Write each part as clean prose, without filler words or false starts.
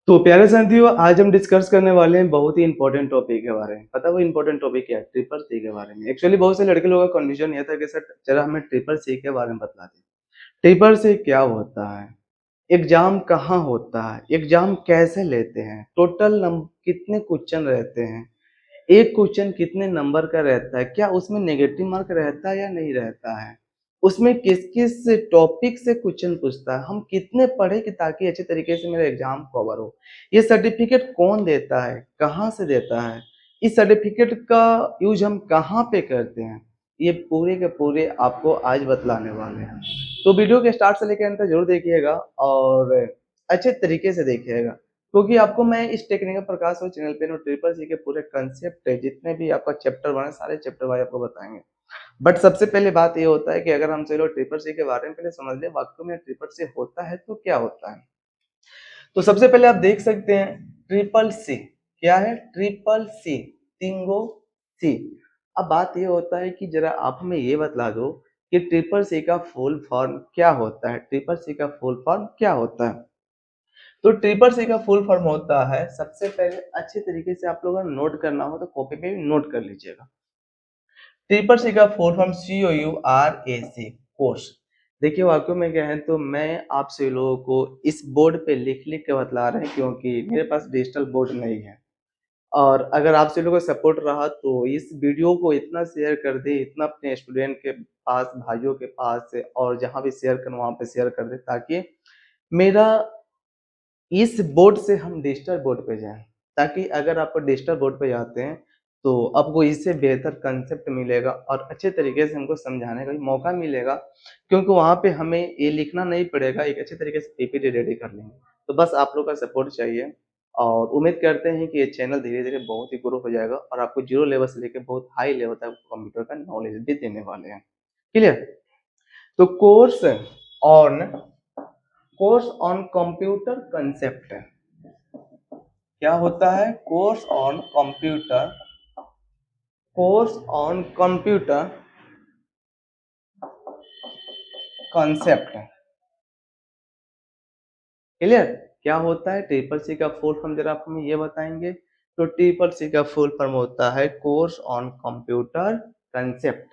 तो प्यारे साथियों, आज हम डिस्कस करने वाले हैं बहुत ही इंपॉर्टेंट टॉपिक के बारे में। पता है वो इंपॉर्टेंट टॉपिक क्या है? ट्रिपल सी के बारे में। एक्चुअली बहुत से लड़के लोगों का कंफ्यूजन ये था कि सर जरा हमें ट्रिपल सी के बारे में बता दें। ट्रिपल सी क्या होता है? एग्जाम कहाँ होता है? एग्जाम कैसे लेते हैं? टोटल कितने क्वेश्चन रहते हैं? एक क्वेश्चन कितने नंबर का रहता है? क्या उसमें नेगेटिव मार्क रहता है या नहीं रहता है? उसमें किस-किस टॉपिक से क्वेश्चन पूछता है? हम कितने पढ़े कि ताकि अच्छे तरीके से मेरा एग्जाम कवर हो? ये सर्टिफिकेट कौन देता है? कहाँ से देता है? इस सर्टिफिकेट का यूज़ हम कहाँ पे करते हैं? ये पूरे के पूरे आपको आज बतलाने वाले हैं। तो वीडियो के स्टार्ट से लेकर अंत तक ज़रूर देखिएगा और अच्छे तरीके से देखिएगा। क्योंकि आपको मैं इस टेक्निकल प्रकाश और चैनल पे ट्रिपल सी के पूरे कंसेप्ट है, जितने भी आपका चैप्टर बने सारे चैप्टर वाइज आपको बताएंगे। बट सबसे पहले बात ये होता है कि अगर हम चलो ट्रिपल सी के बारे में पहले समझ ले वास्तव में ट्रिपल सी होता है तो क्या होता है। तो सबसे पहले आप देख सकते हैं ट्रिपल सी क्या है। ट्रिपल सी तिंगो सी। अब बात ये होता है कि जरा आप हमें ये बतला दो कि ट्रिपल सी का फुल फॉर्म क्या होता है। ट्रिपल सी का फुल फॉर्म क्या होता है? तो ट्रिपल सी का फुल फॉर्म होता है, सबसे पहले अच्छे तरीके से आप लोगों ने नोट करना हो तो कॉपी पे भी नोट कर लीजिएगा। ट्रिपल सी का फुल फॉर्म COURAC कोर्स। देखिए वाकई में क्या है, तो मैं आपसे लोगों को इस बोर्ड पे लिख लिख के बतला रहे हैं क्योंकि मेरे पास डिजिटल बोर्ड नहीं है। और अगर आपसे लोगों का सपोर्ट रहा तो इस वीडियो को इतना शेयर कर दे, इतना अपने स्टूडेंट के पास, भाइयों के पास से, और जहां भी शेयर करना वहां पे शेयर कर दे ताकि मेरा इस बोर्ड से हम डिजिटल बोर्ड पे जाएँ, ताकि अगर आप डिजिटल बोर्ड पे जाते हैं, तो आपको इससे बेहतर कांसेप्ट मिलेगा और अच्छे तरीके से हमको समझाने का भी मौका मिलेगा, क्योंकि वहाँ पे हमें ये लिखना नहीं पड़ेगा, एक अच्छे तरीके से पीपीटी रेडी कर लेंगे। तो बस आप लोग का सपोर्ट चाहिए और उम्मीद करते हैं कि ये चैनल धीरे-धीरे बहुत ही ग्रो हो जाएगा और आपको ज़ीरो लेवल से लेके बहुत हाई लेवल तक कंप्यूटर का नॉलेज भी देने वाले हैं। क्लियर? तो on course on computer concept क्या होता है? Course on computer concept. Clear? क्या होता है ट्रिपल सी का फुल फॉर्म? जरा आप हमें ये बताएंगे। तो ट्रिपल सी का फुल फॉर्म होता है कोर्स ऑन कंप्यूटर कंसेप्ट।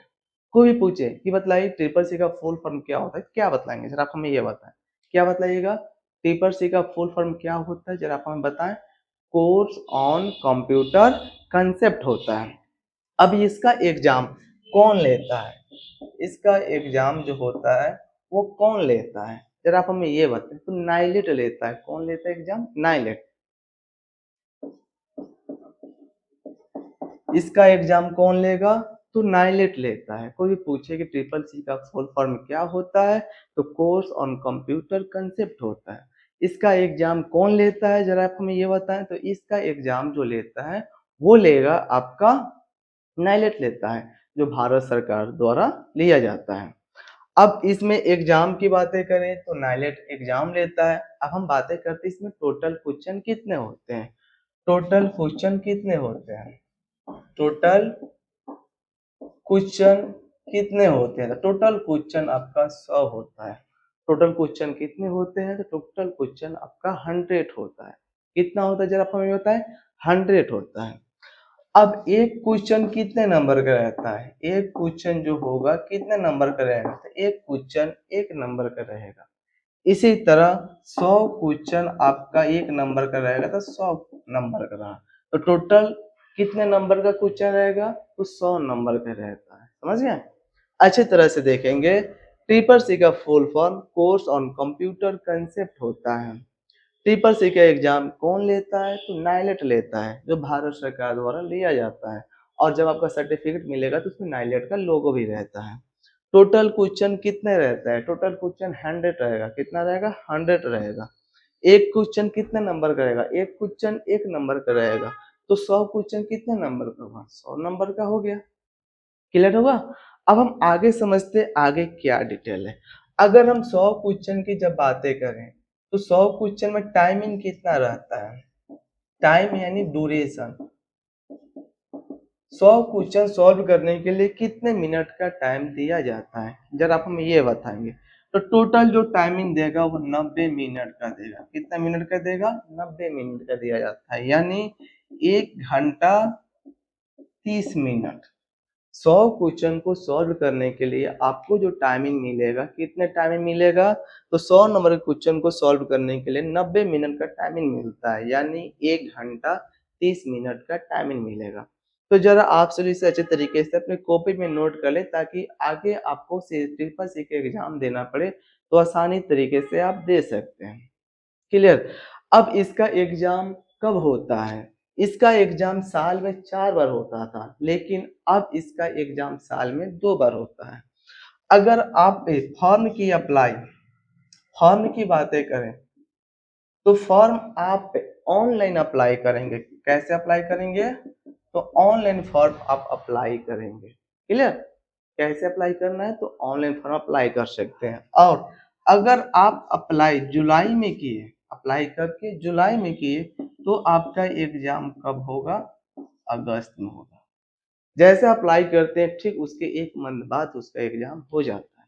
कोई भी पूछे कि बतलाइए ट्रिपल सी का फुल फॉर्म क्या होता है, क्या बतलाएंगे? जरा आप हमें ये बताएं, क्या बतलाइएगा? ट्रिपल सी का फुल फॉर्म क्या होता है, जरा आप हमें बताएं। कोर्स ऑन कंप्यूटर कंसेप्ट होता है। अब इसका एग्जाम कौन लेता है? इसका एग्जाम जो होता है वो कौन लेता है, जरा आप हमें ये बताएं। तो नाइलेट लेता है। कौन लेता है एग्जाम? नाइलेट। इसका एग्जाम कौन लेगा? तो नाइलेट लेता है। कोई भी पूछे कि ट्रिपल सी का फुल फॉर्म क्या होता है, तो कोर्स ऑन कंप्यूटर कंसेप्ट होता है। इसका एग्जाम कौन लेता है, जरा आप हमें ये बताएं। तो इसका एग्जाम जो लेता है वो लेगा आपका नाइलेट लेता है, जो भारत सरकार द्वारा लिया जाता है। अब इसमें एग्जाम की बातें करें तो नाइलेट एग्जाम लेता है। अब हम बातें करते हैं इसमें टोटल क्वेश्चन कितने होते हैं। टोटल क्वेश्चन कितने होते हैं? टोटल क्वेश्चन कितने होते हैं? तो टोटल क्वेश्चन आपका 100 होता है। टोटल क्वेश्चन कितने होते हैं? तो टोटल क्वेश्चन आपका 100 होता है। कितना होता है जरा आप हमें बताएं। 100 होता है। अब एक क्वेश्चन कितने नंबर का रहता है? एक क्वेश्चन जो होगा कितने नंबर का रहेगा? तो एक क्वेश्चन एक नंबर का रहेगा। इसी तरह 100 क्वेश्चन आपका एक नंबर का रहेगा तो 100 नंबर का रहा। तो टोटल कितने नंबर का क्वेश्चन रहेगा? तो 100 नंबर का रहता है। समझ गए? अच्छी तरह से देखेंगे। ट्रिपल सी का full form course on computer concept होता है। ट्रिपल सी का एग्जाम कौन लेता है? तो नाइलेट लेता है, जो भारत सरकार द्वारा लिया जाता है। और जब आपका सर्टिफिकेट मिलेगा तो उसमें नाइलेट का लोगो भी रहता है। टोटल क्वेश्चन कितने रहता है? टोटल क्वेश्चन 100 रहेगा। कितना रहेगा? 100 रहेगा। एक क्वेश्चन कितने नंबर का रहेगा? एक क्वेश्चन एक नंबर का रहेगा। तो 100 क्वेश्चन कितने नंबर का होगा? 100 नंबर का हो गया। क्लियर होगा? अब हम आगे समझते आगे क्या डिटेल है। अगर हम 100 क्वेश्चन की जब बातें करें तो 100 क्वेश्चन में टाइमिंग कितना रहता है? टाइम यानी ड्यूरेशन। 100 क्वेश्चन सॉल्व करने के लिए कितने मिनट का टाइम दिया जाता है, जरा आप हमें ये बताएंगे। तो टोटल जो टाइमिंग देगा वो 90 मिनट का देगा। कितना मिनट का देगा? 90 मिनट का दिया जाता है, यानी 1 घंटा 30 मिनट। 100 क्वेश्चन को सॉल्व करने के लिए आपको जो टाइमिंग मिलेगा, कितने टाइमिंग मिलेगा? तो 100 नंबर के क्वेश्चन को सॉल्व करने के लिए 90 मिनट का टाइमिंग मिलता है, यानी 1 घंटा 30 मिनट का टाइमिंग मिलेगा। तो जरा आप सभी इसे अच्छे तरीके से अपने कॉपी में नोट कर लें, ताकि आगे आपको ट्रिपल सी के एग्जाम देना पड़े तो आसानी तरीके से आप दे सकते हैं। क्लियर? अब इसका एग्जाम कब होता है? इसका एग्जाम साल में 4 बार होता था, लेकिन अब इसका एग्जाम साल में 2 बार होता है। अगर आप फॉर्म की बातें करें, तो फॉर्म आप ऑनलाइन अप्लाई करेंगे। कैसे अप्लाई करेंगे? तो ऑनलाइन फॉर्म आप अप्लाई करेंगे। क्लियर? कैसे अप्लाई करना है? तो ऑनलाइन फॉर्म अप्लाई कर सकते हैं। और अगर आप अप्लाई करके जुलाई में किए, तो आपका एग्जाम कब होगा? अगस्त में होगा। जैसे अप्लाई करते हैं, ठीक उसके 1 मंथ बाद उसका एग्जाम हो जाता है।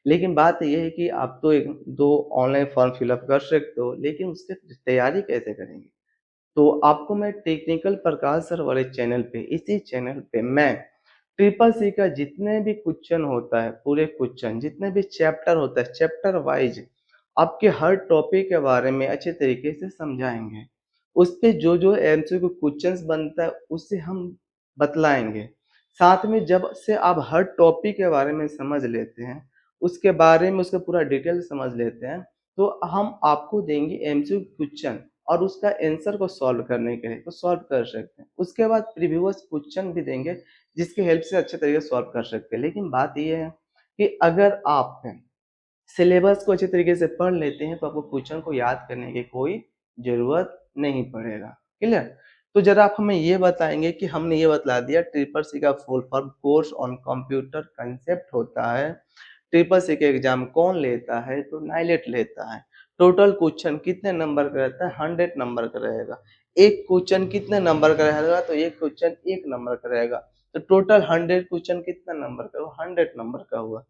लेकिन बात ये है कि आप तो 2 ऑनलाइन फॉर्म फिलअप कर सकते हो, लेकिन उसकी तैयारी कैसे करेंगे? तो आपको मैं टेक्निकल प्रकाश सर वाले चैनल पे, इसी चैनल पे मैं ट्रिपल सी का जितने भी क्वेश्चन होता है, पूरे क्वेश्चन जितने भी चैप्टर होता है, चैप्टर वाइज आपके हर टॉपिक के बारे में अच्छे तरीके से समझाएंगे। उस पे जो जो एमसीक्यू क्वेश्चंस बनता है, उससे हम बतलाएंगे। साथ में जब से आप हर टॉपिक के बारे में समझ लेते हैं, उसके बारे में उसका पूरा डिटेल समझ लेते हैं, तो हम आपको देंगे एमसीक्यू क्वेश्चन, और उसका आंसर को सॉल्व करने के लिए तो सॉल्व कर सकते हैं। उसके बाद प्रीवियस क्वेश्चन भी देंगे, जिसकी हेल्प से अच्छे तरीके से सॉल्व कर सकते हैं। लेकिन बात ये है कि अगर आप सिलेबस को अच्छे तरीके से पढ़ लेते हैं, तो आपको क्वेश्चन को याद करने की कोई ज़रूरत नहीं पड़ेगा। क्लियर? तो ज़रा आप हमें ये बताएँगे कि हमने ये बतला दिया ट्रिपल सी का full form course on computer concept होता है। ट्रिपल सी का एग्ज़ाम कौन लेता है? तो नाइलेट लेता है। टोटल क्वेश्चन कितने नंबर का रहता है? 100 नंबर का रहेगा। एक क्वेश्चन कितने नंबर का रहेगा? तो एक क्वेश्चन 1 नंबर का रहेगा। तो टोटल 100 क्वेश्चन कितना नंबर का हुआ? 100 नंबर का हुआ।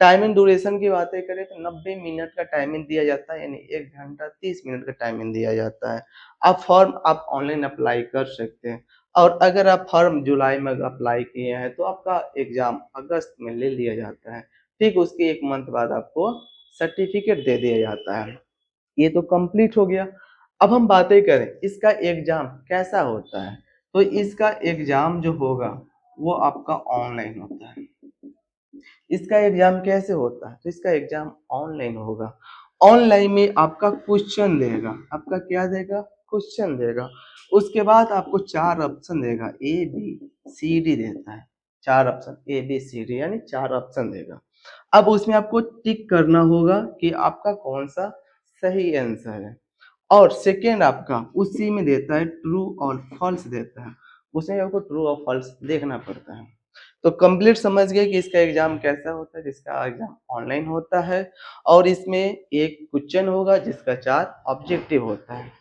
टाइमिंग ड्यूरेशन की बातें करें, तो 90 मिनट का टाइमिंग दिया जाता है, यानी 1 घंटा 30 मिनट का टाइमिंग दिया जाता है। आप ऑनलाइन अप्लाई कर सकते हैं, और अगर आप फॉर्म जुलाई में अप्लाई किए हैं, तो आपका एग्ज़ाम अगस्त में ले लिया जाता है। ठीक उसके 1 मंथ बाद आपको सर्टिफ़िकेट दे दिया जाता है। ये तो कंप्लीट हो गया। अब हम बातें करें इसका एग्ज़ाम कैसा होता है? तो इसका एग्ज़ाम जो होगा, वो आपका ऑनलाइन होता है। इसका एग्जाम कैसे होता है? तो इसका एग्जाम ऑनलाइन होगा। ऑनलाइन में आपका क्वेश्चन देगा। आपका क्या देगा? क्वेश्चन देगा। उसके बाद आपको 4 ऑप्शन देगा, ए बी सी डी देता है। 4 option A B C D, यानी 4 ऑप्शन देगा। अब उसमें आपको टिक करना होगा कि आपका कौन सा सही आंसर है। और सेकेंड आपका उसी में देता है ट्रू और फॉल्स देता है। उसमें आपको ट्रू और फॉल्स देखना पड़ता है। तो कंप्लीट समझ गए कि इसका एग्जाम कैसा होता है। जिसका एग्जाम ऑनलाइन होता है, और इसमें एक क्वेश्चन होगा जिसका 4 ऑब्जेक्टिव होता है।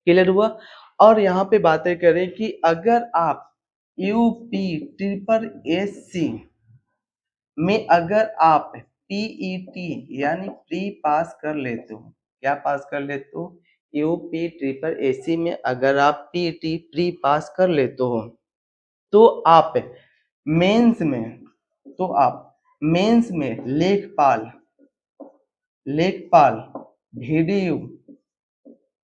क्लियर हुआ? और यहाँ पे बातें करें कि अगर आप यूपी ट्रिपल एससी में अगर आप पीईटी यानी प्री पास कर लेते हो, क्या पास कर लेते हो? यूपी ट्रिपल एससी में अगर आप पीईटी प्री पास कर लेते हो, तो आप मेंस में लेखपाल वीडियो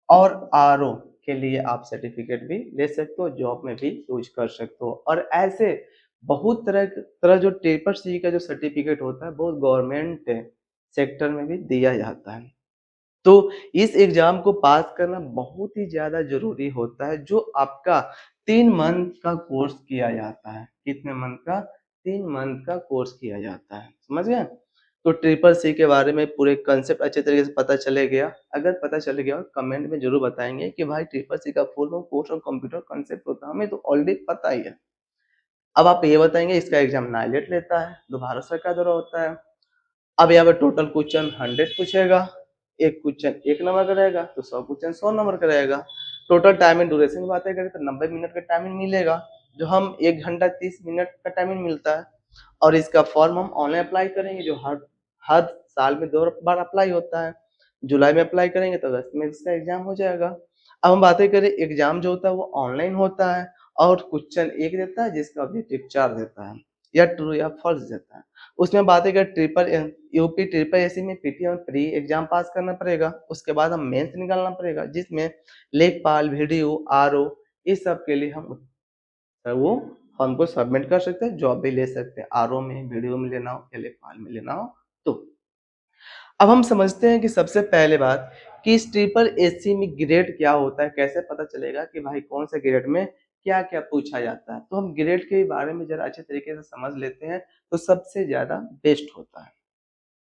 और आरओ के लिए आप सर्टिफिकेट भी ले सकते हो, जॉब में भी यूज कर सकते हो। और ऐसे बहुत तरह जो ट्रिपल सी का जो सर्टिफिकेट होता है, वो गवर्नमेंट सेक्टर में भी दिया जाता है। तो इस एग्जाम को पास करना बहुत ही ज़्यादा ज़रूरी होता है, जो आपका 3 मंथ का कोर्स किया जाता है। कितने मंथ का? 3 मंथ का कोर्स किया जाता है। समझ गए? तो ट्रिपल सी के बारे में पूरे कंसेप्ट अच्छे तरीके से पता चले गया। अगर पता चल गया, कमेंट में ज़रूर बताएँगे कि भाई ट्रिपल सी का full form course on computer concept होता है। हमें तो ऑलरेडी पता ही है। अब आप ये बताएँगे इसका एग्जाम नाइलेट लेता है, जो भारत सरकार द्वारा होता है। अब यहाँ पे टोटल क्वेश्चन 100 पूछेगा। एक क्वेश्चन 1 नंबर का रहेगा, तो 100 क्वेश्चन 100 नंबर का रहेगा। टोटल टाइम एंड ड्यूरेशन की बातें करें, तो 90 मिनट का टाइमिंग मिलेगा, जो हम 1 घंटा 30 मिनट का टाइमिंग मिलता है। और इसका फॉर्म हम ऑनलाइन अप्लाई करेंगे, जो हर साल में 2 बार अप्लाई होता है। जुलाई में अप्लाई करेंगे तो अगस्त में इसका एग्ज़ाम हो जाएगा। अब हम बातें करें एग्ज़ाम जो होता है वो ऑनलाइन होता है और क्वेश्चन 1 देता है जिसका ऑब्जेक्टिव 4 देता है या ट्रू या फ़ॉल्स देता है। उसमें बातें करें यूपी ट्रिपल एससी में पीटी में प्री एग्ज़ाम पास करना पड़ेगा, उसके बाद हम मेंस निकालना पड़ेगा जिसमें लेखपाल, वीडियो, आरओ इस सब के लिए हम वो फॉर्म को सबमिट कर सकते हैं, जॉब भी ले सकते हैं। आरओ में, वीडियो में लेना हो या लेखपाल में लेना हो तो। अब हम समझते हैं कि सबसे पहले बात कि इस ट्रिपल एससी में ग्रेड क्या होता है, कैसे पता चलेगा कि भाई कौन से ग्रेड में क्या-क्या पूछा जाता है। तो हम ग्रेड के बारे में ज़रा अच्छे तरीके से समझ लेते हैं, तो सबसे ज़्यादा बेस्ट होता है।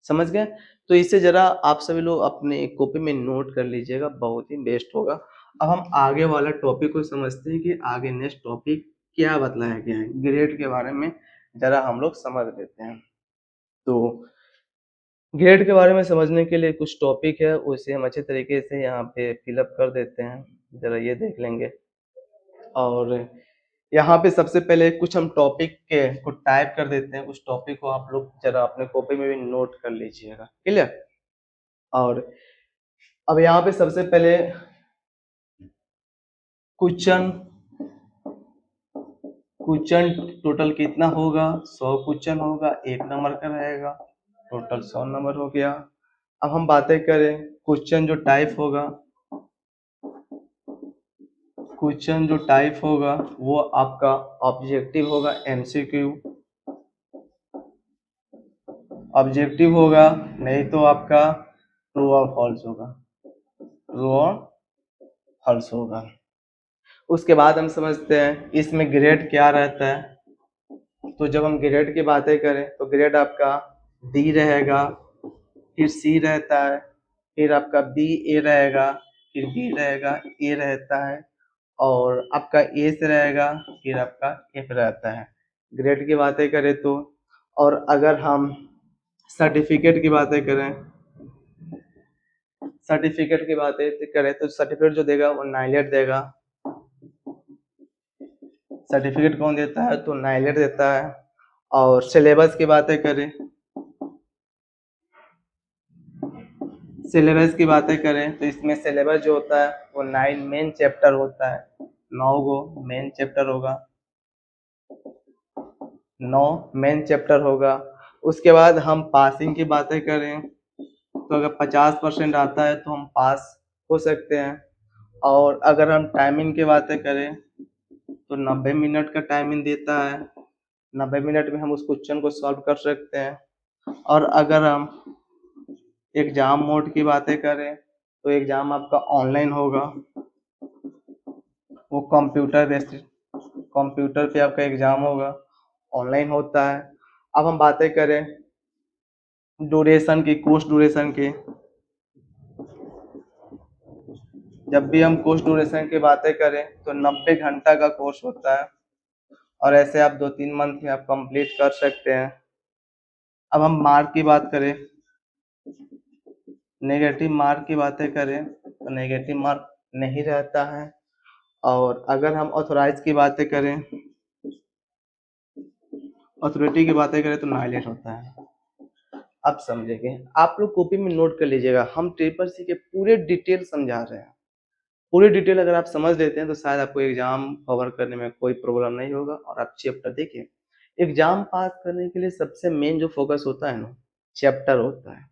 समझ गए? तो इसे ज़रा आप सभी लोग अपने कॉपी में नोट कर लीजिएगा, बहुत ही बेस्ट होगा। अब हम आगे वाला टॉपिक को समझते हैं कि आगे नेक्स्ट टॉपिक क्या बतलाया गया है। ग्रेड के बारे में ज़रा हम लोग समझ लेते हैं। तो ग्रेड के बारे में समझने के लिए कुछ टॉपिक है, उसे हम अच्छे तरीके से यहाँ पे फिल अप कर देते हैं। ज़रा ये देख लेंगे और यहाँ पे सबसे पहले कुछ हम टॉपिक के को टाइप कर देते हैं। उस टॉपिक को आप लोग ज़रा अपने कॉपी में भी नोट कर लीजिएगा, क्लियर? और अब यहाँ पे सबसे पहले क्वेश्चन क्वेश्चन टोटल कितना होगा? 100 क्वेश्चन होगा, 1 नंबर का रहेगा, टोटल 100 नंबर हो गया। अब हम बातें करें क्वेश्चन जो टाइप होगा, क्वेश्चन जो टाइप होगा वो आपका ऑब्जेक्टिव होगा, एमसीक्यू ऑब्जेक्टिव होगा, नहीं तो आपका ट्रू और फॉल्स होगा, ट्रू और फॉल्स होगा। उसके बाद हम समझते हैं इसमें ग्रेड क्या रहता है। तो जब हम ग्रेड की बातें करें तो ग्रेड आपका डी रहेगा, फिर सी रहता है, फिर आपका बी ए रहेगा, फिर बी रहेगा, ए रहता है और आपका ए से रहेगा, फिर आपका एफ रहता है। ग्रेड की बातें करें तो और अगर हम सर्टिफिकेट की बातें करें, सर्टिफिकेट की बातें करें तो सर्टिफिकेट जो देगा वो नाइलेट देगा। सर्टिफिकेट कौन देता है? तो नाइलेट देता है। और सिलेबस की बातें करें, सिलेबस की बातें करें तो इसमें सिलेबस जो होता है वो 9 मेन चैप्टर होता है, 9 गो मेन चैप्टर होगा, 9 मेन चैप्टर होगा। उसके बाद हम पासिंग की बातें करें तो अगर 50% आता है तो हम पास हो सकते हैं। और अगर हम टाइमिंग की बातें करें तो 90 मिनट का टाइमिंग देता है, 90 मिनट में हम उस क्वेश्चन को सॉल्व कर सकते हैं। और अगर हम एग्जाम मोड की बातें करें तो एग्जाम आपका ऑनलाइन होगा, वो कंप्यूटर बेस्ड, कंप्यूटर पे आपका एग्जाम होगा, ऑनलाइन होता है। अब हम बातें करें ड्यूरेशन की, कोर्स ड्यूरेशन की, जब भी हम कोर्स ड्यूरेशन की बातें करें तो 90 घंटा का कोर्स होता है और ऐसे आप 2-3 मंथ में आप कंप्लीट कर सकते हैं। अब हम मार्क की बात करें, नेगेटिव मार्क की बातें करें तो नेगेटिव मार्क नहीं रहता है। और अगर हम ऑथोराइज की बातें करें, अथॉरिटी की बातें करें तो नाइलेट होता है। अब समझेंगे, आप लोग कॉपी में नोट कर लीजिएगा, हम ट्रिपल सी के पूरे डिटेल समझा रहे हैं। पूरी डिटेल अगर आप समझ लेते हैं तो शायद आपको एग्जाम कवर करने में कोई प्रॉब्लम नहीं होगा। और आप चैप्टर देखिए, एग्जाम पास करने के लिए सबसे मेन जो फोकस होता है ना, चैप्टर होता है।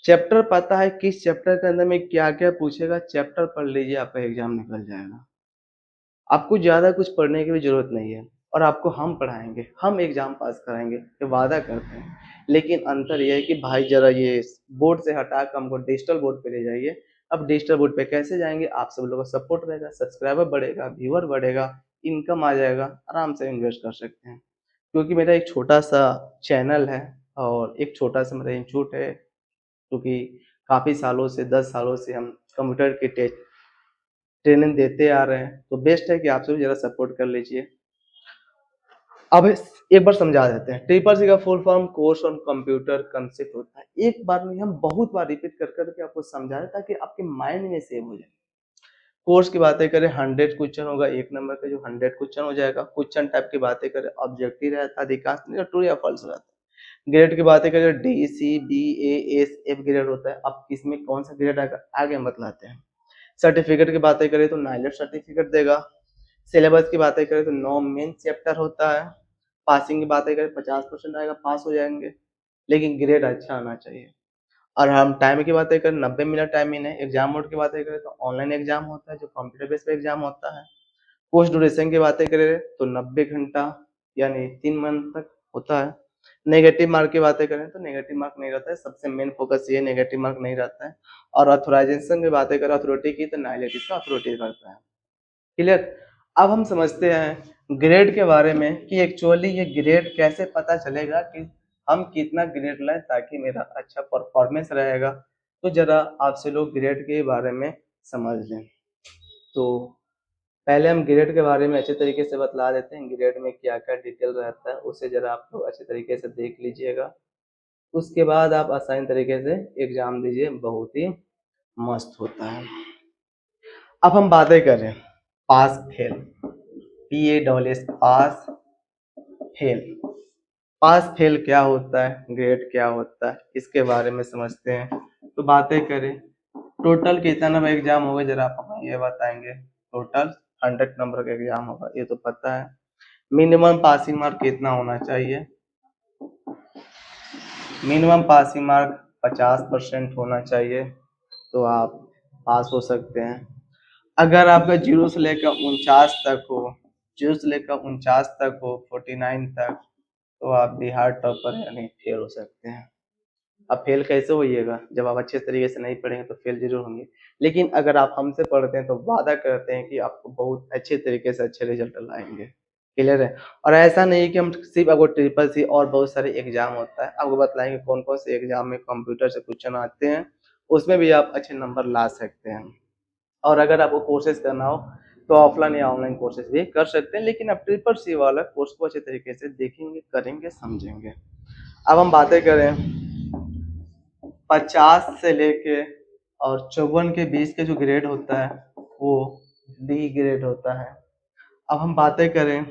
चैप्टर पता है किस चैप्टर के अंदर में क्या क्या पूछेगा, चैप्टर पढ़ लीजिए, आपका एग्जाम निकल जाएगा। आपको ज़्यादा कुछ पढ़ने की भी ज़रूरत नहीं है और आपको हम पढ़ाएँगे, हम एग्ज़ाम पास कराएँगे, ये वादा करते हैं। लेकिन अंतर ये है कि भाई ज़रा ये बोर्ड से हटा के हमको डिजिटल बोर्ड पे ले जाइए। अब डिजिटल बोर्ड पे कैसे जाएँगे? आप सब लोगों का सपोर्ट रहेगा, सब्सक्राइबर बढ़ेगा, व्यूअर बढ़ेगा, इनकम आ जाएगा, आराम से इन्वेस्ट कर सकते हैं। क्योंकि मेरा एक छोटा-सा चैनल है और एक छोटा-सा मेरा इंस्टीट्यूट है, क्योंकि काफ़ी सालों से 10 सालों से हम कंप्यूटर की ट्रेनिंग देते आ रहे हैं, तो बेस्ट है कि आप सभी ज़रा सपोर्ट कर लीजिए। अब एक बार समझा देते हैं, ट्रिपल सी का full form course on computer concept होता है। एक बार नहीं, हम बहुत बार रिपीट कर के आपको समझाएं ताकि आपके माइंड में सेव हो जाए। कोर्स की बातें करें 100 क्वेश्चन होगा, 1 नंबर का जो 100 क्वेश्चन हो जाएगा। क्वेश्चन टाइप की बातें करें, ऑब्जेक्टिव रहता है, अधिकांश ट्रू या फॉल्स रहता है। ग्रेड की बातें करें डी, सी, बी, ए, एस, एफ ग्रेड होता है। अब इसमें कौन सा ग्रेड आगे हम बतलाते हैं। सर्टिफिकेट की बातें करें तो नाइलेट सर्टिफिकेट देगा। सिलेबस की बातें करें तो 9 मेन चैप्टर होता है। पासिंग की बातें करें 50% आएगा, पास हो जाएंगे, लेकिन ग्रेड अच्छा आना चाहिए। और हम टाइम की बातें करें 90 मिनट टाइमिंग है। एग्जाम मोड की बातें करें तो ऑनलाइन एग्जाम होता है जो कंप्यूटर बेस पे एग्जाम होता है। पोस्ट ड्यूरेशन की बातें करें तो 90 घंटा यानी 3 मंथ तक होता है। नेगेटिव मार्क की बातें करें तो नेगेटिव मार्क नहीं रहता है, सबसे मेन फोकस ये नेगेटिव मार्क नहीं रहता है। और ऑथोराइजेशन की बातें करें अथॉरिटी की तो नाइलेट इसका अथॉरिटी करता है। क्लियर। अब हम समझते हैं ग्रेड के बारे में कि एक्चुअली ये ग्रेड कैसे पता चलेगा कि हम कितना ग्रेड लाए ताकि मेरा अच्छा परफॉर्मेंस रहेगा। तो जरा आपसे लोग ग्रेड के बारे में समझ लें। तो पहले हम ग्रेड के बारे में अच्छे तरीके से बतला देते हैं, ग्रेड में क्या क्या डिटेल रहता है उसे जरा आप लोग अच्छे तरीके से देख लीजिएगा। उसके बाद आप आसान तरीके से एग्जाम दीजिए, बहुत ही मस्त होता है। अब हम बातें करें pass fail, PASS pass fail. Pass fail क्या होता है, ग्रेड क्या होता है, इसके बारे में समझते हैं। तो बातें करें टोटल कितना नंबर एग्जाम होगा, जरा आप हमें ये बताएंगे। टोटल 100 नंबर का एग्जाम होगा, ये तो पता है। मिनिमम पासिंग मार्क कितना होना चाहिए, मिनिमम पासिंग मार्क 50% होना चाहिए, तो आप पास हो सकते हैं। अगर आपका 0 से लेकर 49 तक हो, 0 से लेकर 49 तक हो, 49 तक, तो आप बिहार टॉपर यानी फेल हो सकते हैं। अब फेल कैसे होइएगा, जब आप अच्छे तरीके से नहीं पढ़ेंगे तो फेल जरूर होंगे, लेकिन अगर आप हमसे पढ़ते हैं तो वादा करते हैं कि आपको बहुत अच्छे तरीके से अच्छे रिजल्ट लाएंगे। क्लियर है। और ऐसा नहीं कि हम सिर्फ आपको ट्रिपल सी और बहुत सारे एग्जाम होता है, आपको बताएंगे कौन कौन से एग्जाम में कंप्यूटर से क्वेश्चन आते हैं, उसमें भी आप अच्छे नंबर ला सकते हैं। और अगर आपको कोर्सेज करना हो तो ऑफलाइन या ऑनलाइन कोर्सेज भी कर सकते हैं, लेकिन आप ट्रिपल सी वाला कोर्स को अच्छे तरीके से देखेंगे, करेंगे, समझेंगे। अब हम बातें करें 50 से लेके और 54 के बीच के जो ग्रेड होता है वो डी ग्रेड होता है। अब हम बातें करें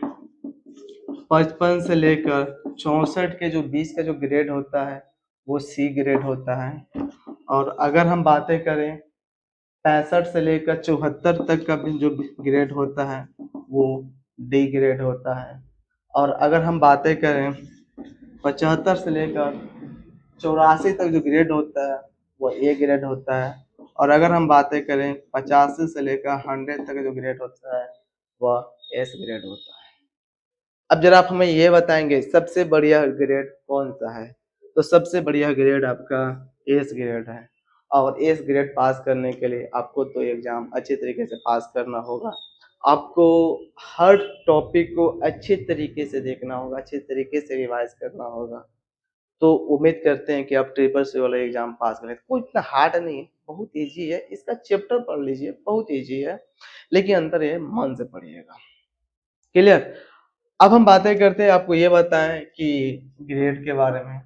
55 से लेकर 64 के जो बीच का जो ग्रेड होता है वो सी ग्रेड होता है। और अगर हम बातें करें 65 से लेकर 74 तक का भी जो ग्रेड होता है वो डी ग्रेड होता है। और अगर हम बातें करें 75 से लेकर 84 तक जो ग्रेड होता है वो ए ग्रेड होता है। और अगर हम बातें करें 85 से लेकर 100 तक जो ग्रेड होता है वह एस ग्रेड होता है। अब जरा आप हमें ये बताएंगे सबसे बढ़िया ग्रेड कौन सा है, तो सबसे बढ़िया ग्रेड आपका एस ग्रेड है। और एस ग्रेड पास करने के लिए आपको तो एग्जाम अच्छे तरीके से पास करना होगा, आपको हर टॉपिक को अच्छे तरीके से देखना होगा, अच्छे तरीके से रिवाइज करना होगा। तो उम्मीद करते हैं कि आप ट्रिपल सी वाला एग्जाम पास करें। कोई इतना हार्ड नहीं है, बहुत इजी है, इसका चैप्टर पढ़ लीजिए, बहुत इजी है, लेकिन अंतर ये मन से पढ़िएगा। क्लियर। अब हम बातें करते हैं, आपको ये बताएं कि ग्रेड के बारे में,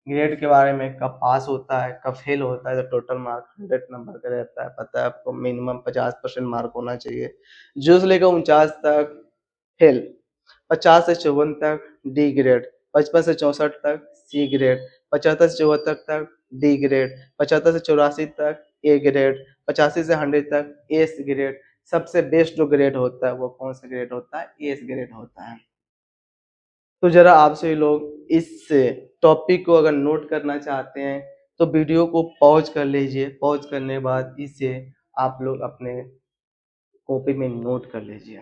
ग्रेड के बारे में कब पास होता है कब फेल होता है। तो टोटल मार्क 100 नंबर का रहता है, पता है आपको, मिनिमम 50% मार्क होना चाहिए। 0 से लेकर 49 तक फेल, 50 से 54 तक डी ग्रेड, 55 से 64 तक सी ग्रेड, 75 से 74 तक डी ग्रेड, 75 से 84 तक ए ग्रेड, 85 से 100 तक एस ग्रेड। सबसे बेस्ट जो ग्रेड होता है वो कौन सा ग्रेड होता है, एस ग्रेड होता है। तो जरा आपसे लोग इस टॉपिक को अगर नोट करना चाहते हैं तो वीडियो को पॉज कर लीजिए, पॉज करने के बाद इसे आप लोग अपने कॉपी में नोट कर लीजिए।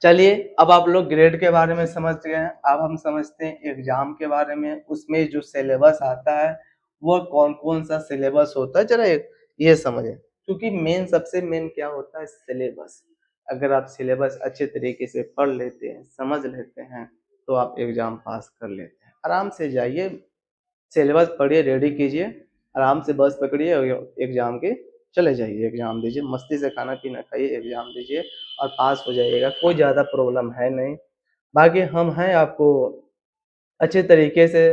चलिए अब आप लोग ग्रेड के बारे में समझ गए हैं, अब हम समझते हैं एग्जाम के बारे में। उसमें जो सिलेबस आता है वो कौन कौन सा सिलेबस होता है, जरा ये समझें, क्योंकि मेन सबसे मेन क्या होता है, सिलेबस। अगर आप सिलेबस अच्छे तरीके से पढ़ लेते हैं, समझ लेते हैं, तो आप एग्जाम पास कर लेते हैं। आराम से जाइए, सिलेबस पढ़िए, रेडी कीजिए, आराम से बस पकड़िए और एग्जाम के चले जाइए, एग्जाम दीजिए, मस्ती से खाना पीना खाइए, एग्जाम दीजिए और पास हो जाइएगा, कोई ज़्यादा प्रॉब्लम है नहीं। बाकी हम हैं आपको अच्छे तरीके से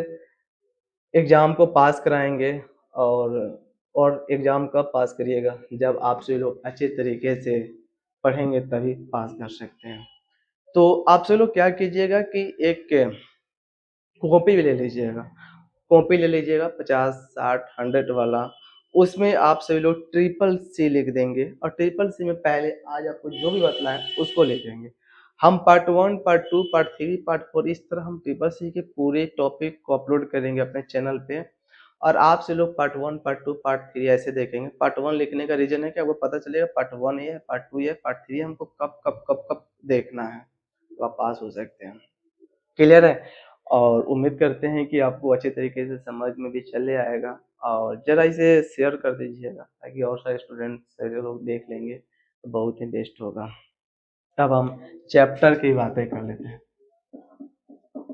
एग्जाम को पास कराएंगे। और एग्जाम कब पास करिएगा, जब आपसे लोग अच्छे तरीके से पढ़ेंगे तभी पास कर सकते हैं। तो आपसे लोग क्या कीजिएगा कि एक कॉपी भी ले लीजिएगा, कॉपी ले लीजिएगा 50, 60, 100 वाला, उसमें आप सभी लोग ट्रिपल सी लिख देंगे और ट्रिपल सी में पहले आज आपको जो भी बतलाएँ उसको लिखेंगे। हम पार्ट 1, पार्ट 2, पार्ट 3, पार्ट 4 इस तरह हम ट्रिपल सी के पूरे टॉपिक को अपलोड करेंगे अपने चैनल पे और आप से लोग पार्ट 1, पार्ट 2, पार्ट 3 ऐसे देखेंगे। पार्ट 1 लिखने का रीज़न है कि आपको पता चलेगा पार्ट 1 ये है, पार्ट 2 ये है, पार्ट 3 हमको कब देखना है, तो आप पास हो सकते हैं। क्लियर है? और उम्मीद करते हैं कि आपको अच्छे तरीके से समझ में भी चले आएगा और ज़रा इसे शेयर कर दीजिएगा ताकि और सारे स्टूडेंट सारे लोग देख लेंगे तो बहुत ही बेस्ट होगा। अब हम चैप्टर की बातें कर लेते हैं।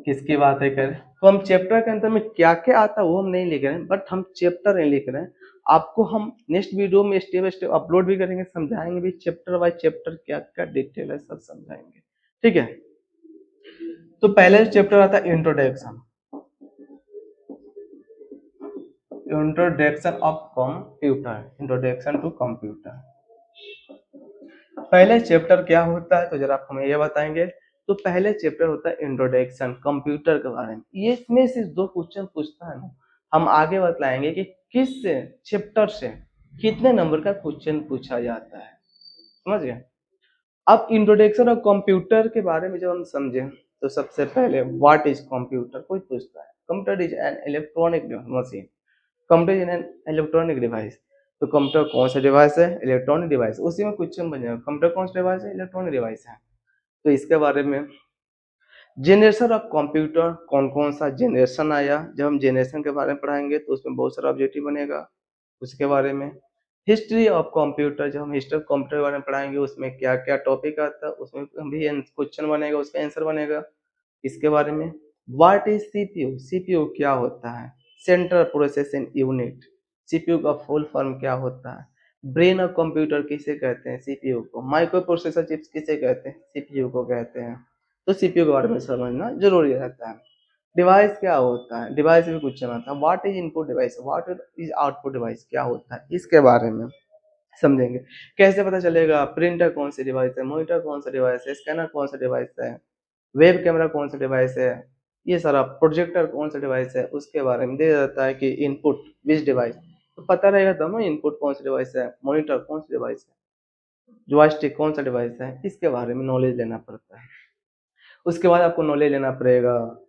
किसकी बातें करें? तो हम चैप्टर के अंदर में क्या-क्या आता है वो हम नहीं लिख रहे हैं, बट हम चैप्टर नहीं लिख रहे हैं। आपको हम नेक्स्ट वीडियो में स्टेप बाय स्टेप अपलोड भी करेंगे, समझाएँगे भी चैप्टर बाय चैप्टर क्या-क्या डिटेल है सब समझाएँगे। ठीक है? तो पहले चैप्टर आता है introduction. Introduction of computer, introduction to computer. पहले चैप्टर क्या होता है तो जरा आप हमें ये बताएंगे। तो पहले चैप्टर होता है इंट्रोडक्शन कंप्यूटर के बारे में। ये इसमें से दो क्वेश्चन पूछता है ना, हम आगे बतलाएंगे कि किस चैप्टर से कितने नंबर का क्वेश्चन पूछा जाता है। समझ गए? अब इंट्रोडक्शन ऑफ कंप्यूटर के बारे में जब हम समझें तो सबसे पहले व्हाट इज कंप्यूटर कोई पूछता है। Computer is an electronic machine. Computer is an electronic device. तो कंप्यूटर कौन सा डिवाइस है? Electronic device. उसी में क्वेश्चन बन जाएगा कंप्यूटर कौन सा डिवाइस है? इलेक्ट्रॉनिक डिवाइस है। तो इसके बारे में जनरेशन ऑफ कंप्यूटर कौन कौन सा जनरेशन आया, जब हम जनरेशन के बारे में पढ़ाएंगे तो उसमें बहुत सारा ऑब्जेक्टिव बनेगा उसके बारे में। हिस्ट्री ऑफ कंप्यूटर, जब हम हिस्ट्री ऑफ कंप्यूटर के बारे में पढ़ाएंगे उसमें क्या क्या टॉपिक आता है उसमें भी क्वेश्चन बनेगा, उसका आंसर बनेगा। इसके बारे में व्हाट इज सीपीयू, सीपीयू क्या होता है? सेंट्रल प्रोसेसिंग यूनिट, सीपीयू का फुल फॉर्म क्या होता है? ब्रेन ऑफ कंप्यूटर किसे कहते हैं? सीपीयू को। माइक्रो प्रोसेसर चिप्स किसे कहते हैं? सीपीयू को कहते हैं। तो सीपीयू के बारे में समझना जरूरी रहता है। डिवाइस क्या होता है? डिवाइस भी क्वेश्चन आता है। What is input device, what is output device क्या होता है? इसके बारे में समझेंगे। कैसे पता चलेगा प्रिंटर कौन सी डिवाइस है, मॉनिटर कौन सा डिवाइस है, स्कैनर कौन सा डिवाइस है, वेब कैमरा कौन सा डिवाइस है, ये सारा प्रोजेक्टर कौन सा डिवाइस है उसके बारे में दिया जाता है कि इनपुट विच डिवाइस। तो पता रहेगा तब ना इनपुट कौन सा डिवाइस है, मॉनिटर कौन सा डिवाइस है, जॉयस्टिक कौन सा डिवाइस है, इसके बारे में नॉलेज लेना पड़ता है। उसके बाद आपको नॉलेज लेना पड़ेगा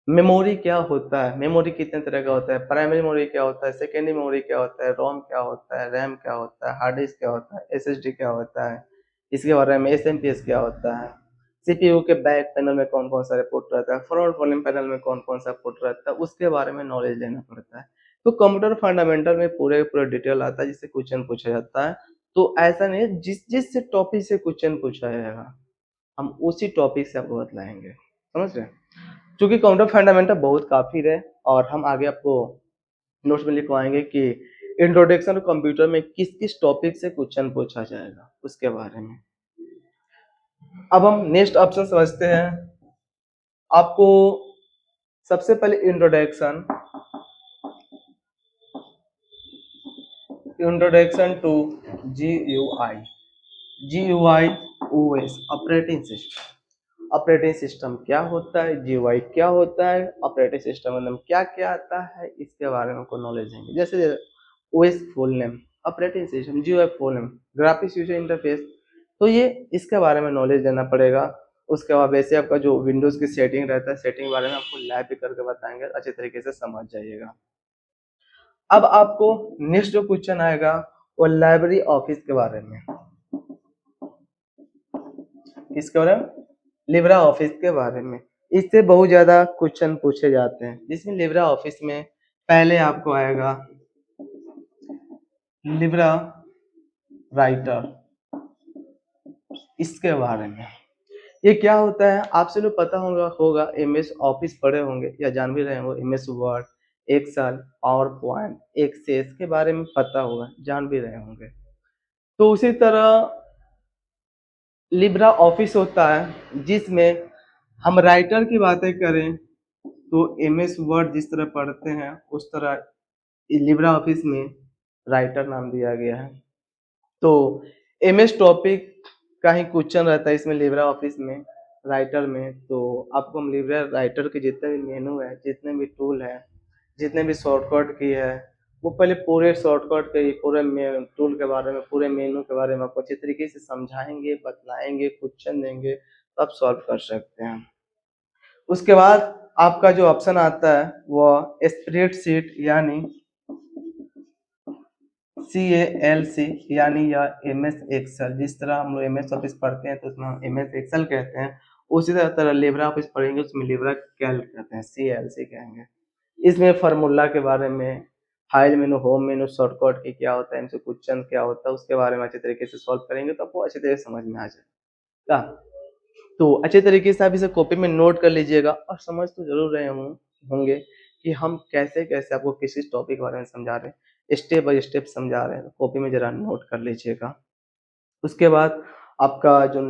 मेमोरी क्या होता है, मेमोरी कितने तरह का होता है, प्राइमरी मेमोरी क्या होता है, सेकेंडरी मेमोरी क्या होता है, रोम क्या होता है, रैम क्या होता है, हार्ड डिस्क क्या होता है, एसएसडी क्या होता है, इसके बारे में एसएमपीएस क्या होता है, सीपीयू के बैक पैनल में कौन कौन सा पोर्ट रहता है, फ्रंट वॉल्यूम पैनल में कौन कौन सा पोर्ट रहता है, उसके बारे में नॉलेज लेना पड़ता है। तो कंप्यूटर फंडामेंटल में पूरे पूरे डिटेल आता है जिससे क्वेश्चन पूछा जाता है। तो ऐसा नहीं है जिस जिस टॉपिक से क्वेश्चन पूछा जाएगा हम उसी टॉपिक से आपको बतलाएंगे। समझ रहे हैं? चूंकि कंप्यूटर फंडामेंटल बहुत काफी रहे और हम आगे आपको नोट्स में लिखवाएंगे कि इंट्रोडक्शन कंप्यूटर में किस किस टॉपिक से क्वेश्चन पूछा जाएगा उसके बारे में। अब हम नेक्स्ट ऑप्शन समझते हैं। आपको सबसे पहले introduction to GUI, GUI OS operating system. Operating system क्या होता है, जीयूआई क्या होता है, ऑपरेटिंग सिस्टम मतलब क्या क्या आता है, इसके बारे में आपको नॉलेज देंगे। जैसे OS full name, operating system, GUI full name, graphics user interface. तो ये इसके बारे में नॉलेज देना पड़ेगा। उसके बाद वैसे आपका जो विंडोज की सेटिंग रहता है, सेटिंग के बारे में आपको लैब भी करके बताएंगे, अच्छे तरीके से समझ जाइएगा। अब आपको नेक्स्ट जो क्वेश्चन आएगा वो लाइब्रेरी ऑफिस के बारे में। किसके बारे में? लिब्रा ऑफिस के बारे में। इससे बहुत ज्यादा क्वेश्चन पूछे जाते हैं, जिसमें लिब्रा ऑफिस में पहले आपको आएगा लिब्रा राइटर, इसके बारे में। ये क्या होता है आपसे लोग पता होगा एमएस ऑफिस पढ़े होंगे या जान भी रहे होंगे, MS Word, Excel, PowerPoint, Access के बारे में पता होगा, जान भी रहे होंगे। तो उसी तरह लिब्रा ऑफिस होता है जिसमें हम राइटर की बातें करें तो एमएस वर्ड जिस तरह पढ़ते हैं उस तरह लिब्रा ऑफिस में राइटर नाम दिया गया है। तो एमएस टॉपिक का ही क्वेश्चन रहता है इसमें लिब्रा ऑफिस में। राइटर में, तो आपको हम लिब्रा राइटर के जितने भी मेनू है, जितने भी टूल है, जितने भी शॉर्टकट की है, वो पहले पूरे शॉर्टकट के पूरे टूल के बारे में, पूरे मेनू के बारे में आपको अच्छी तरीके से समझाएंगे, बतलाएंगे, क्वेश्चन देंगे, तब सॉल्व कर सकते हैं। उसके बाद आपका जो ऑप्शन आता है वो स्प्रेडशीट यानी CALC यानी या MS एक्सेल। जिस तरह हम लोग MS ऑफिस पढ़ते हैं तो उसमें हम MS एक्सेल कहते हैं, उसी तरह लिब्रा ऑफिस पढ़ेंगे उसमें लिब्रा कैल्क कहते हैं, CALC कहेंगे। इसमें फार्मूला के बारे में, फाइल मेनू, होम मेनू, शॉर्टकट की क्या होता है, इनसे क्वेश्चन क्या होता है, उसके बारे में अच्छे तरीके से सॉल्व करेंगे तो आपको अच्छे तरीके से समझ में आ जाएगा। तो अच्छे तरीके से आप इसे कॉपी में नोट कर लीजिएगा और समझ तो जरूर रहे होंगे कि हम कैसे कैसे आपको किसी टॉपिक के बारे में समझा रहे हैं, स्टेप बाय स्टेप समझा रहे हैं। कॉपी में जरा नोट कर लीजिएगा। उसके बाद आपका जो